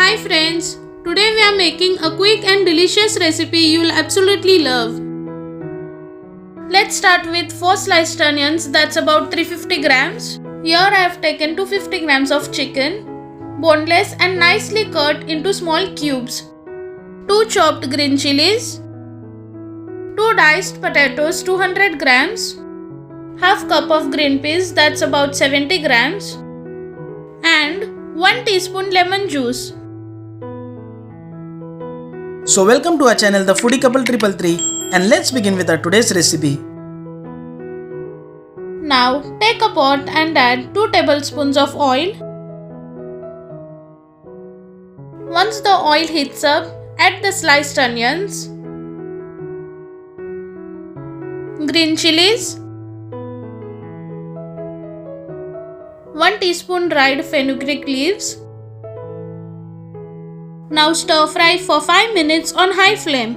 Hi friends, today we are making a quick and delicious recipe you will absolutely love. Let's start with 4 sliced onions, that's about 350 grams. Here I have taken 250 grams of chicken, boneless and nicely cut into small cubes. 2 chopped green chilies, 2 diced potatoes 200 grams, half cup of green peas, that's about 70 grams, and 1 teaspoon lemon juice. So welcome to our channel The Foodie Couple 333 and let's begin with our today's recipe. Now take a pot and add 2 tablespoons of oil. Once the oil heats up, add the sliced onions, green chilies, 1 teaspoon dried fenugreek leaves. Now stir fry for 5 minutes on high flame.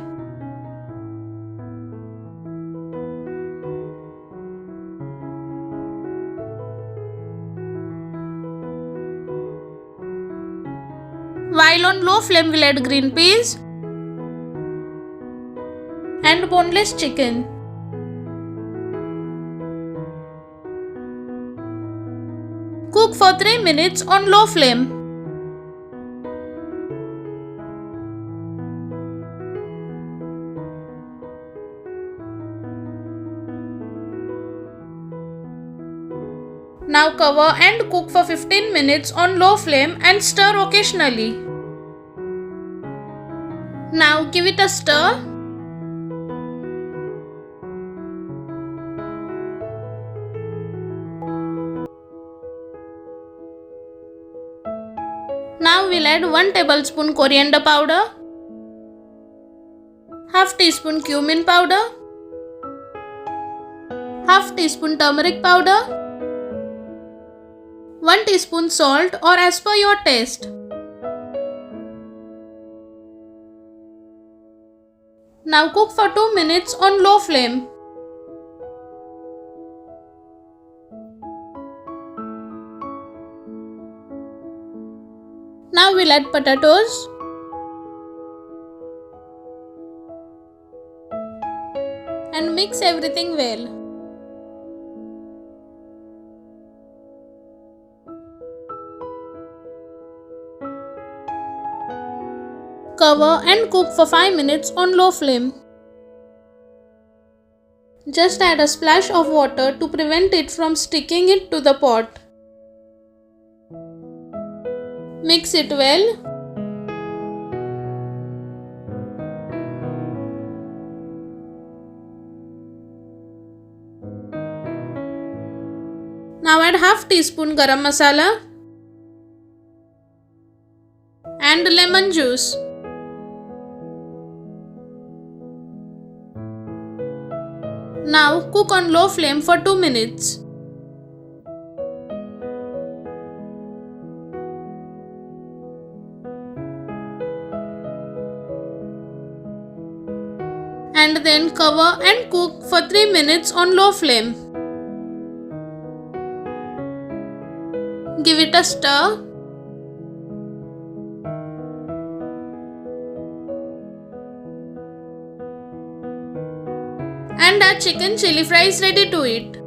While on low flame we'll add green peas and boneless chicken. Cook for 3 minutes on low flame. Now cover and cook for 15 minutes on low flame and stir occasionally. Now give it a stir. Now we'll add 1 tablespoon coriander powder, half teaspoon cumin powder, half teaspoon turmeric powder, 1 teaspoon salt or as per your taste. Now cook for 2 minutes on low flame. Now we'll add potatoes. And mix everything well. Cover and cook for 5 minutes on low flame. Just add a splash of water to prevent it from sticking it to the pot. Mix it well. Now add half teaspoon Garam Masala and lemon juice. Now cook on low flame for 2 minutes. And then cover and cook for 3 minutes on low flame. Give it a stir. And our chicken chili fry is ready to eat.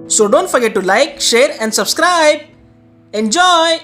So don't forget to like, share and subscribe. Enjoy!